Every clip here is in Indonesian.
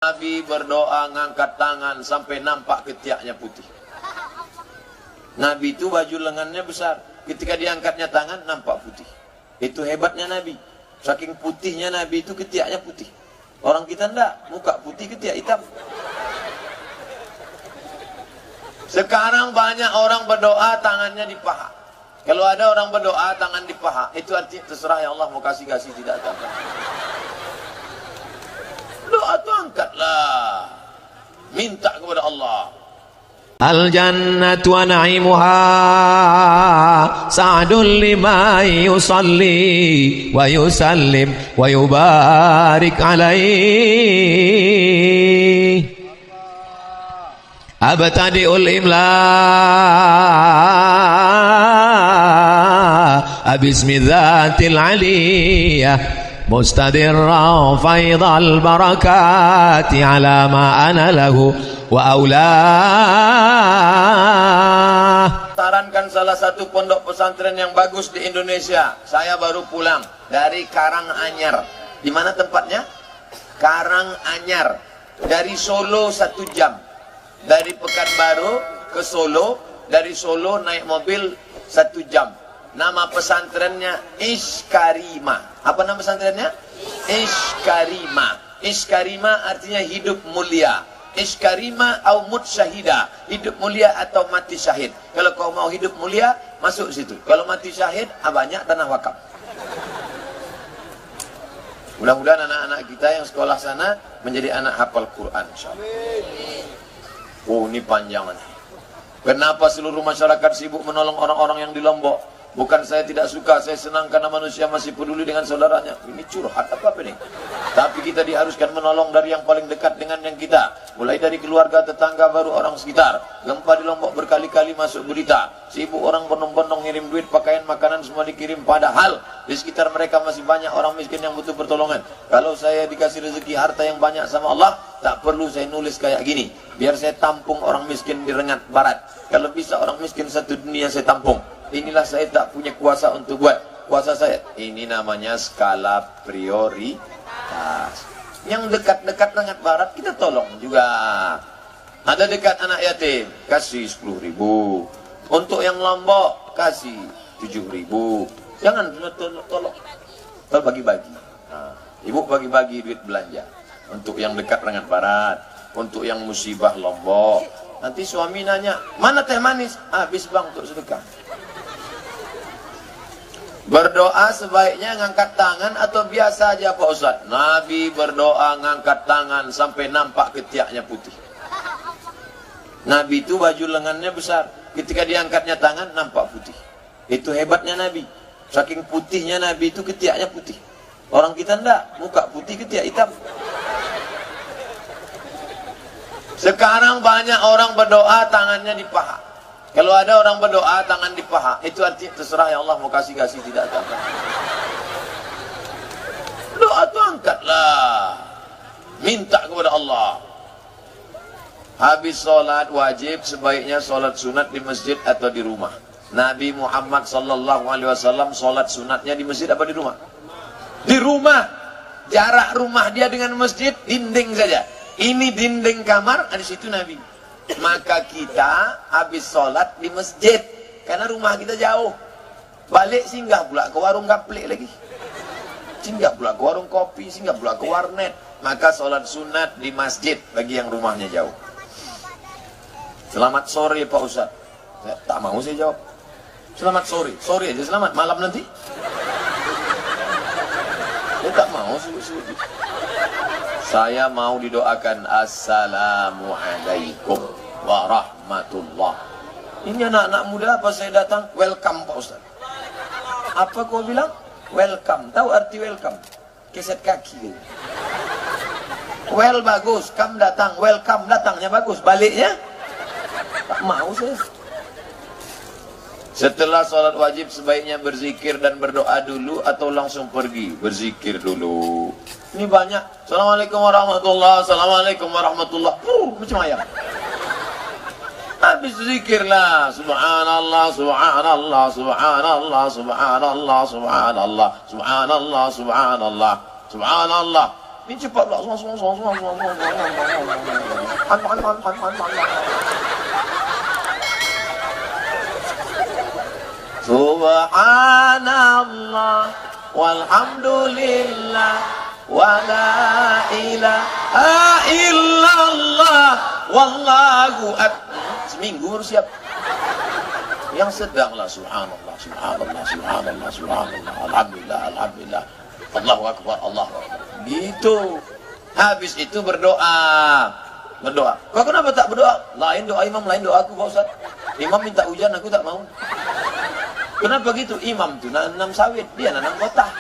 Nabi berdoa ngangkat tangan sampai nampak ketiaknya putih. Nabi itu baju lengannya besar, ketika diangkatnya tangan nampak putih. Itu hebatnya Nabi. Saking putihnya Nabi itu ketiaknya putih. Orang kita enggak, muka putih ketiak hitam. Sekarang banyak orang berdoa tangannya di paha. Kalau ada orang berdoa tangan di paha, itu artinya terserah ya Allah mau kasih tidak tahu. Doa tu angkatlah, minta kepada Allah. Al jannatu wa na'imuha sa'dun liman yusalli wa yusallim wa yubarik alaihi abtadi'ul imla bismi dzatil aliyah mustadirra faidal barakati ala ma ana lahu wa aulah. Sarankan salah satu pondok pesantren yang bagus di Indonesia. Saya baru pulang dari Karanganyar. Di mana tempatnya? Karanganyar. Dari Solo 1 jam. Dari Pekanbaru ke Solo. Dari Solo naik mobil 1 jam. Nama pesantrennya Ishkarima. Apa nama pesantrennya? Ishkarima. Ishkarima artinya hidup mulia. Ishkarima au mut syahida, hidup mulia atau mati syahid. Kalau kau mau hidup mulia, masuk situ. Kalau mati syahid, banyak tanah wakaf. Mudah-mudahan anak-anak kita yang sekolah sana menjadi anak hafal Quran, insyaallah. Oh, ini panjang nih. Kenapa seluruh masyarakat sibuk menolong orang-orang yang di Lombok? Bukan saya tidak suka, saya senang karena manusia masih peduli dengan saudaranya. Ini curhat apa ini? Tapi kita diharuskan menolong dari yang paling dekat dengan yang kita. Mulai dari keluarga, tetangga, baru orang sekitar. Gempa di Lombok berkali-kali masuk berita. Sibuk orang bondong-bondong ngirim duit, pakaian, makanan semua dikirim. Padahal di sekitar mereka masih banyak orang miskin yang butuh pertolongan. Kalau saya dikasih rezeki harta yang banyak sama Allah, tak perlu saya nulis kayak gini. Biar saya tampung orang miskin di Rengat Barat. Kalau bisa orang miskin satu dunia saya tampung. Inilah saya tak punya kuasa untuk buat. Kuasa saya, ini namanya skala prioritas. Yang dekat-dekat Rengat Barat kita tolong juga. Ada dekat anak yatim, kasih 10.000. Untuk yang Lombok, kasih 7.000. Jangan tolong. Kalau bagi-bagi. Nah, ibu bagi-bagi duit belanja. Untuk yang dekat Rengat Barat. Untuk yang musibah Lombok. Nanti suami nanya, mana teh manis? Habis bang untuk sedekah. Berdoa sebaiknya ngangkat tangan atau biasa aja Pak Ustadz? Nabi berdoa ngangkat tangan sampai nampak ketiaknya putih. Nabi itu baju lengannya besar. Ketika diangkatnya tangan nampak putih. Itu hebatnya Nabi. Saking putihnya Nabi itu ketiaknya putih. Orang kita enggak, muka putih ketiak hitam. Sekarang banyak orang berdoa tangannya di paha. Kalau ada orang berdoa tangan di paha, itu artinya terserah ya Allah mau kasih tidak tahu. Doa tu angkatlah, minta kepada Allah. Habis sholat wajib sebaiknya sholat sunat di masjid atau di rumah. Nabi Muhammad sallallahu alaihi wasallam sholat sunatnya di masjid apa di rumah? Di rumah. Jarak rumah dia dengan masjid dinding saja. Ini dinding kamar, ada situ Nabi. Maka kita habis sholat di masjid karena rumah kita jauh. Balik singgah pula ke warung gaplek lagi. Singgah pula ke warung kopi, singgah pula ke warnet. Maka sholat sunat di masjid bagi yang rumahnya jauh. Selamat sore Pak Ustadz. Tak mau saya jawab. Selamat sore. Sore aja selamat. Malam nanti. Saya tak mau sebut-sebut. Saya mau didoakan Assalamualaikum warahmatullah. Ini anak-anak muda apa saya datang? Welcome Pak Ustaz. Apa kau bilang? Welcome. Tahu arti welcome? Keset kaki. Well bagus, come datang. Welcome datangnya bagus. Baliknya? Tak mau saya. Setelah sholat wajib sebaiknya berzikir dan berdoa dulu atau langsung pergi? Berzikir dulu. Ini banyak. Assalamualaikum warahmatullah. Assalamualaikum warahmatullah. Macam ayam. Habis zikirlah. Subhanallah, subhanallah, subhanallah, subhanallah, subhanallah, subhanallah, subhanallah, subhanallah. Ini cepat lah. Subhanallah walhamdulillah wa la ilaha illallah wallahu akbar. Seminggu harus siap. Yang sedanglah subhanallah, subhanallah, subhanallah, subhanallah, alhamdulillah, alhamdulillah, Allahu akbar, Allahu akbar. Gitu. Habis itu berdoa. Kau kenapa tak berdoa? Lain doa imam, lain doa aku, Pak Ustaz. Imam minta hujan, aku tak mau. Kenapa gitu? Imam tuh nanam sawit, dia nanam kota.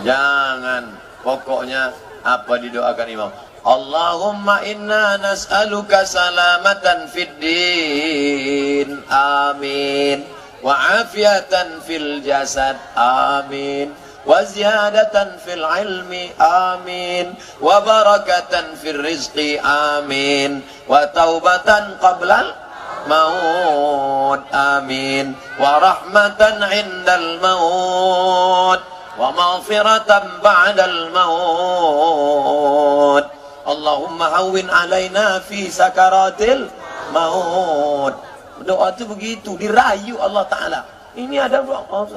Jangan, pokoknya apa didoakan imam? Allahumma inna nas'aluka salamatan fid din. Amin. Wa afiatan fil jasad. Amin. Wa ziyadatan fil ilmi. Amin. Wa barakatan fil rizqi. Amin. Wa taubatan qablal maut. Amin. Wa rahmatan indal maut. Wa maghfiratan ba'dal maut. Allahumma hawwin alaina fi sakaratil maut. Doa itu begitu, dirayu Allah Ta'ala. Ini ada doa maut.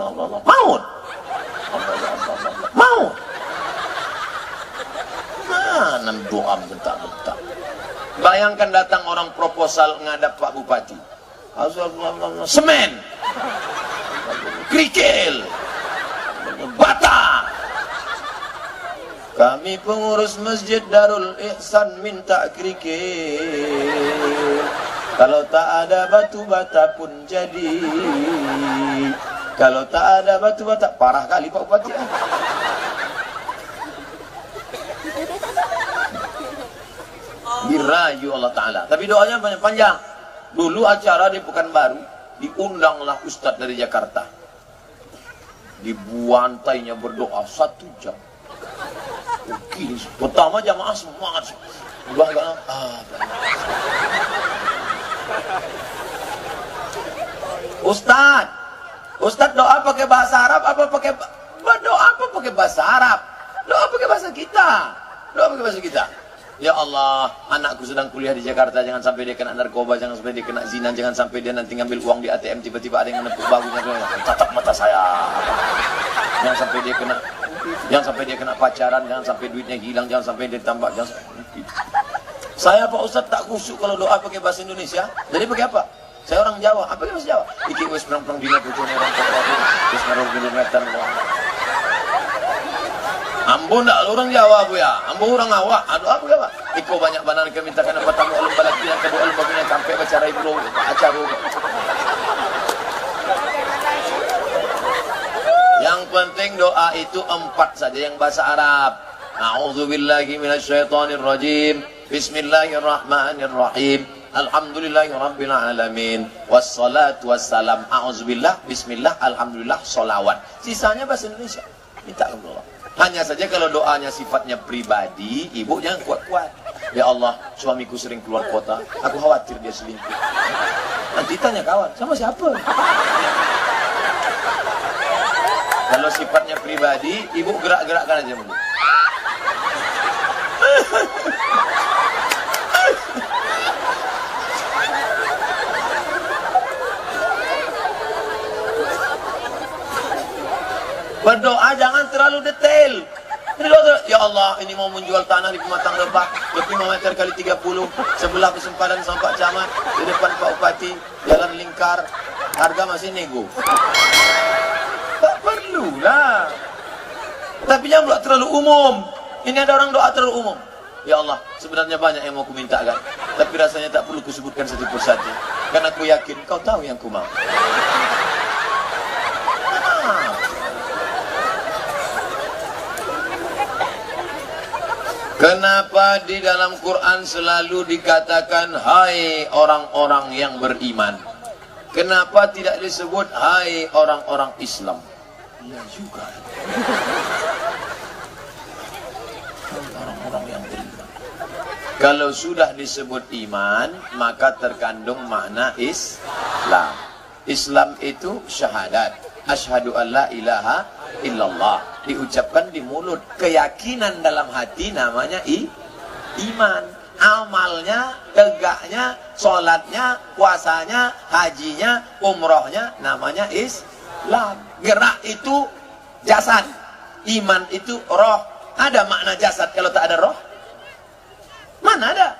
Maut. Mana doa bentak-bentak. Bayangkan datang orang proposal ngadap Pak Bupati. Semen. Kerikil. Bata. Kami pengurus Masjid Darul Ihsan minta kerikil. Kalau tak ada batu bata pun jadi. Kalau tak ada batu bata, parah kali Pak Bupati. Dirayu Allah Ta'ala. Tapi doanya banyak panjang. Dulu acara di Pekanbaru, diundanglah Ustadz dari Jakarta. Dibuantainya berdoa 1 jam. Oke, pertama jamaah semangat. Ustadz doa pakai bahasa Arab apa pakai doa apa pakai bahasa Arab? Doa pakai bahasa kita. Doa pakai bahasa kita. Ya Allah, anakku sedang kuliah di Jakarta, jangan sampai dia kena narkoba, jangan sampai dia kena zina, jangan sampai dia nanti ngambil uang di ATM tiba-tiba ada yang menepuk bahunya, tatap mata saya. Jangan sampai dia kena pacaran, jangan sampai duitnya hilang, jangan sampai dia ditambah, jangan sampai. Saya Pak Ustadz tak khusyuk kalau doa pakai bahasa Indonesia. Jadi pakai apa? Saya orang Jawa. Apa bahasa Jawa? Iki wis perang-perang dina bojone orang kok wis ngaruh kilometer. Ambon tak orang Jawa Bu ya. Ambon orang awak. Aduh apa ya Pak? Iko banyak banan ke minta kana patamu alam balaki yang kedua alam baginya sampai acara ibu acara. Yang penting doa itu 4 saja yang bahasa Arab. A'udzubillahi minasyaitonirrajim. Bismillahirrahmanirrahim. Alhamdulillahirabbil alamin. Wassalatu wassalam. A'udzubillah, bismillah, alhamdulillah, sholawat. Sisanya bahasa Indonesia. Minta Allah. Hanya saja kalau doanya sifatnya pribadi, ibu jangan kuat-kuat. Ya Allah, suamiku sering keluar kota, aku khawatir dia selingkuh. Nanti tanya kawan, sama siapa? Kalau sifatnya pribadi, ibu gerak-gerakkan aja dulu. Berdoa jangan terlalu detail. Ya Allah, ini mau menjual tanah di Pematang Lebak 25 meter kali 30, sebelah persempadan sama Pak Camat, di depan Pak Bupati, jalan lingkar, harga masih nego. Tak perlulah. Tapi jangan pula terlalu umum. Ini ada orang doa terlalu umum. Ya Allah, sebenarnya banyak yang mau ku mintakan, tapi rasanya tak perlu kusebutkan satu persatu, karena aku yakin kau tahu yang ku mau. Kenapa di dalam Quran selalu dikatakan hai orang-orang yang beriman? Kenapa tidak disebut hai orang-orang Islam? Ya juga. Orang-orang yang beriman. Kalau sudah disebut iman, maka terkandung makna Islam. Islam itu syahadat. Asyhadu an la ilaha illallah. Diucapkan di mulut. Keyakinan dalam hati namanya iman. Amalnya, tegaknya, sholatnya, puasanya, hajinya, umrohnya namanya Islam. Gerak itu jasad. Iman itu roh. Ada makna jasad kalau tak ada roh? Mana ada?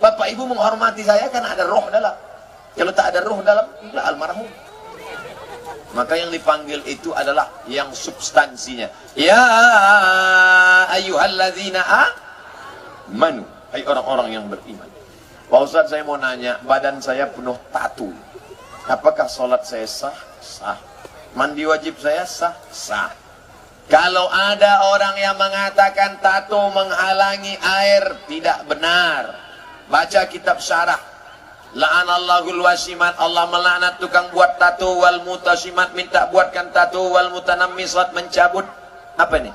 Bapak ibu menghormati saya karena ada roh dalam. Kalau tak ada roh dalam, almarhum. Maka yang dipanggil itu adalah yang substansinya. Ya ayyuhalladzina amanu. Hai orang-orang yang beriman. Pak Ustaz, saya mau nanya, badan saya penuh tato. Apakah sholat saya sah? Sah. Mandi wajib saya sah? Sah. Kalau ada orang yang mengatakan tato menghalangi air, tidak benar. Baca kitab syarah. La'anallahul wasimat, Allah melaknat tukang buat tato, wal mutasimat, minta buatkan tato, wal mutanammisat, mencabut apa nih?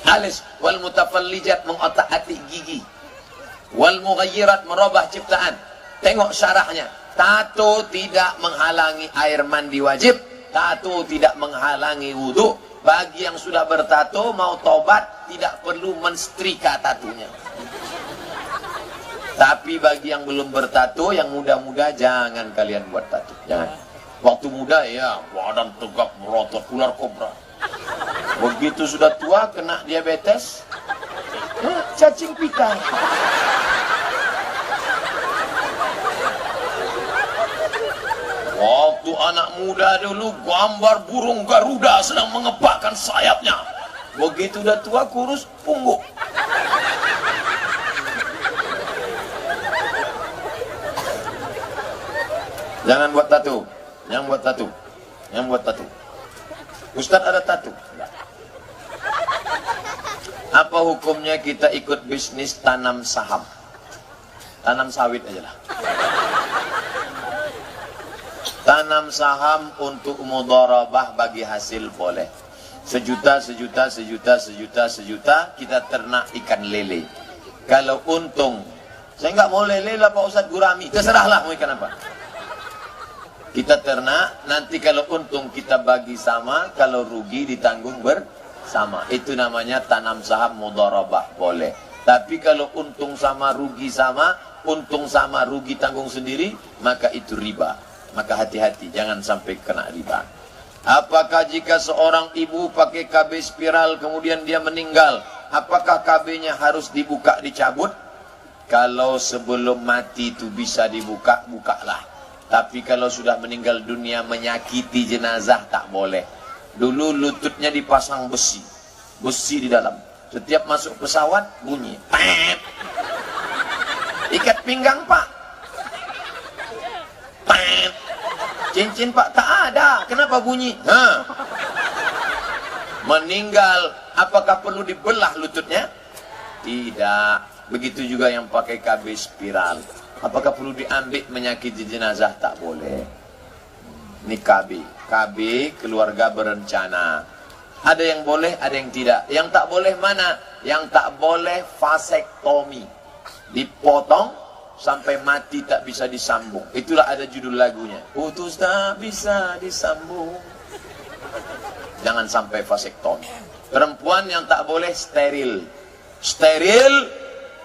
Alis, wal mutafallijat, mengotak-atik gigi, wal mughayyirat, merubah ciptaan. Tengok syarahnya. Tato tidak menghalangi air mandi wajib, tato tidak menghalangi wudu. Bagi yang sudah bertato mau tobat tidak perlu menstrika tatunya. Tapi bagi yang belum bertato, yang muda-muda, jangan kalian buat tato. Jangan. Waktu muda ya badan tegap merotot ular kobra. Begitu sudah tua kena diabetes, cacing pita. Waktu anak muda dulu gambar burung Garuda sedang mengepakkan sayapnya. Begitu udah tua kurus pungguk. Jangan buat tato. Yang buat tato. Yang buat tato. Ustadz ada tato? Enggak. Apa hukumnya kita ikut bisnis tanam saham? Tanam sawit aja lah. Tanam saham untuk mudharabah bagi hasil boleh. Sejuta kita ternak ikan lele. Kalau untung, saya nggak mau lele lah Pak Ustadz, gurami. Terserahlah mau ikan apa. Kita ternak, nanti kalau untung kita bagi sama, kalau rugi ditanggung bersama. Itu namanya tanam saham mudharabah, boleh. Tapi kalau untung sama, rugi sama, untung sama, rugi tanggung sendiri, maka itu riba. Maka hati-hati, jangan sampai kena riba. Apakah jika seorang ibu pakai KB spiral kemudian dia meninggal, apakah KB-nya harus dibuka, dicabut? Kalau sebelum mati itu bisa dibuka, bukalah. Tapi kalau sudah meninggal dunia menyakiti jenazah tak boleh. Dulu lututnya dipasang besi. Besi di dalam. Setiap masuk pesawat bunyi. Pep. Ikat pinggang Pak. Pep. Cincin Pak tak ada. Kenapa bunyi? Meninggal. Apakah perlu dibelah lututnya? Tidak. Begitu juga yang pakai KB spiral. Apakah perlu diambil menyakiti jenazah? Tak boleh. Ini KB. KB keluarga berencana. Ada yang boleh, ada yang tidak. Yang tak boleh mana? Yang tak boleh vasektomi. Dipotong sampai mati tak bisa disambung. Itulah ada judul lagunya. Putus tak bisa disambung. Jangan sampai vasektomi. Perempuan yang tak boleh steril. Steril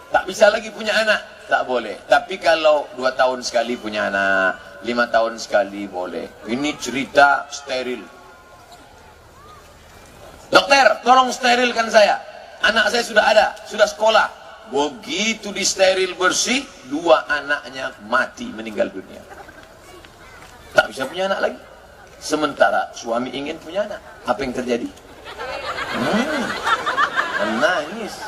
tak bisa lagi punya anak. Tak boleh. Tapi kalau 2 tahun sekali punya anak, 5 tahun sekali boleh. Ini cerita steril. Dokter, tolong sterilkan saya. Anak saya sudah ada, sudah sekolah. Begitu di steril bersih, 2 anaknya mati, meninggal dunia. Tak bisa punya anak lagi. Sementara suami ingin punya anak. Apa yang terjadi? Menangis.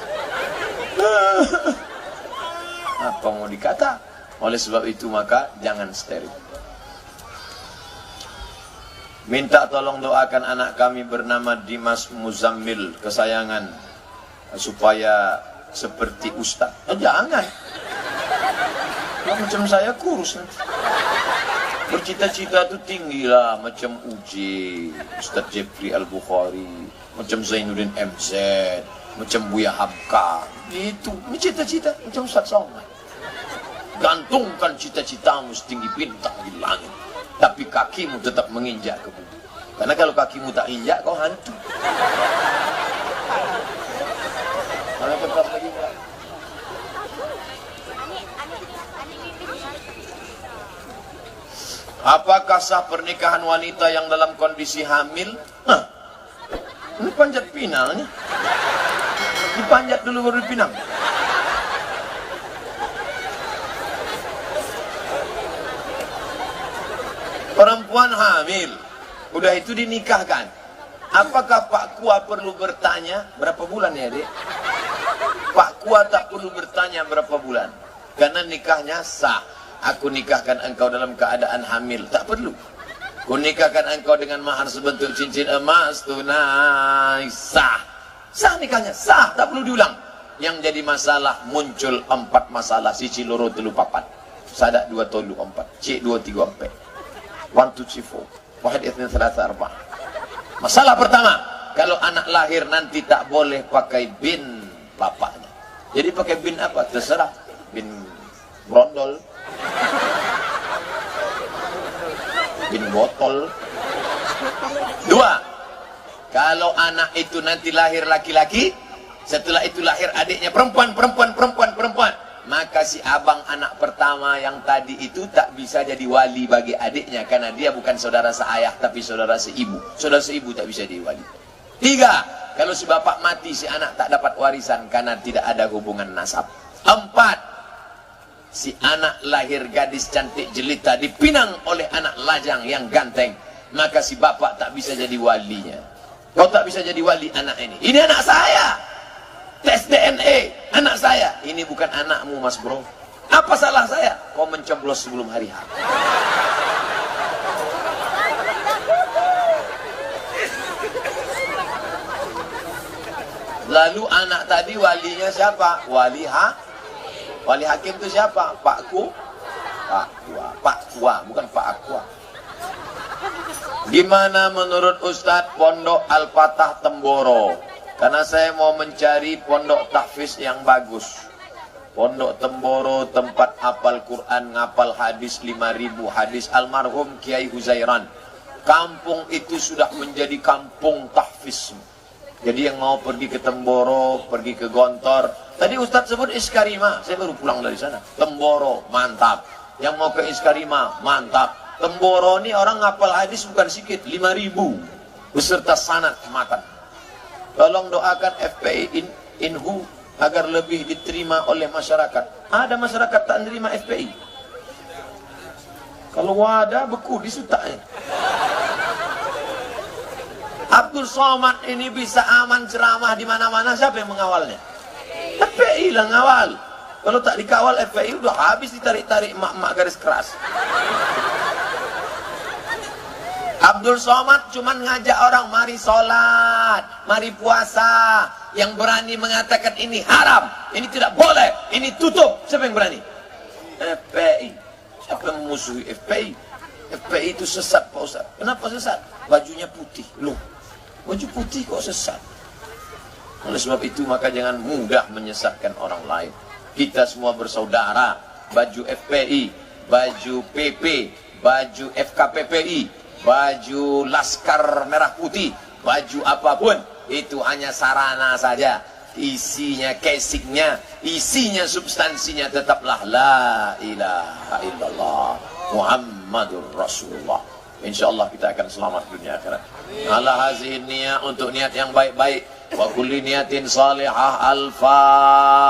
Apa mau dikata? Oleh sebab itu maka jangan steril. Minta tolong doakan anak kami bernama Dimas Muzammil kesayangan supaya seperti Ustaz. Jangan. Macam saya kurus nanti. Bercita-cita itu tinggi lah, macam UJ, Ustaz Jeffrey Al-Bukhari, macam Zainuddin MZ, macam Buya Hamka. Itu cita-cita macam Ustaz Somad. Gantungkan cita-citamu setinggi bintang di langit. tapi kakimu tetap menginjak ke bumi. Karena kalau kakimu tak injak, kau hantu. Kalau tetap lagi apakah sah pernikahan wanita yang dalam kondisi hamil? Nah, ini panjat pinang nih. Dipanjat dulu baru dipinang. Perempuan hamil, udah itu dinikahkan. Apakah Pak Kua perlu bertanya berapa bulan ya, Dek? Pak Kua tak perlu bertanya berapa bulan, karena nikahnya sah. Aku nikahkan engkau dalam keadaan hamil, tak perlu. Ku nikahkan engkau dengan mahar sebentuk cincin emas tunai, sah. Sah nikahnya, sah, tak perlu diulang. Yang jadi masalah muncul 4 masalah, siji loro telu papat. Sadak 2 tolu 4, cik 2 3 4. 1 2 3 4. Wahid itsnain tsalatsa arba'ah. Masalah pertama, kalau anak lahir nanti tak boleh pakai bin bapaknya. Jadi pakai bin apa? Terserah. Bin brondol, bin botol. 2, kalau anak itu nanti lahir laki-laki, setelah itu lahir adiknya perempuan, maka si abang anak pertama yang tadi itu tak bisa jadi wali bagi adiknya, karena dia bukan saudara seayah tapi saudara seibu. Saudara seibu tak bisa jadi wali. 3, kalau si bapak mati, si anak tak dapat warisan karena tidak ada hubungan nasab. 4, si anak lahir gadis cantik jelita dipinang oleh anak lajang yang ganteng, maka si bapak tak bisa jadi walinya. Kau tak bisa jadi wali anak ini. Ini anak saya. Tes DNA, anak saya. Ini bukan anakmu, Mas Bro. Apa salah saya? Kau mencoblos sebelum hari H. Lalu anak tadi walinya siapa? Wali hakim itu siapa? Pak Kua, bukan Pak Aqua. Gimana menurut Ustadz pondok Al-Fatah Temboro? Karena saya mau mencari pondok tahfiz yang bagus. Pondok Temboro tempat hafal Quran, ngapal hadis 5.000 hadis almarhum Kiai Huzairan. Kampung itu sudah menjadi kampung tahfiz. Jadi yang mau pergi ke Temboro, pergi ke Gontor. Tadi Ustadz sebut Iskarima, saya baru pulang dari sana. Temboro, mantap. Yang mau ke Iskarima, mantap. Temboro ini orang ngapal hadis bukan sedikit, 5.000 beserta sanad matan. Tolong doakan FPI Inhu agar lebih diterima oleh masyarakat. Ada masyarakat tak menerima FPI. Kalau ada beku disutaknya. Abdul Somad ini bisa aman ceramah di mana-mana, siapa yang mengawalnya? FPI lah ngawal. Kalau tak dikawal FPI udah habis ditarik-tarik emak-emak garis keras. Abdul Somad cuman ngajak orang mari sholat, mari puasa. Yang berani mengatakan ini haram, ini tidak boleh, ini tutup. Siapa yang berani? FPI. Siapa yang memusuhi FPI? FPI itu sesat Pak Ustaz. Kenapa sesat? Bajunya putih. Loh, baju putih kok sesat? Oleh sebab itu maka jangan mudah menyesatkan orang lain. Kita semua bersaudara. Baju FPI, baju PP, baju FKPPI, baju Laskar Merah Putih, baju apapun itu hanya sarana saja. Isinya, casingnya, isinya, substansinya tetaplah la ilaha illallah Muhammadur Rasulullah. InsyaAllah kita akan selamat dunia akhirat. Ala hazihin niat, untuk niat yang baik-baik. Wa kulli niatin salihah. Al-Fatihah.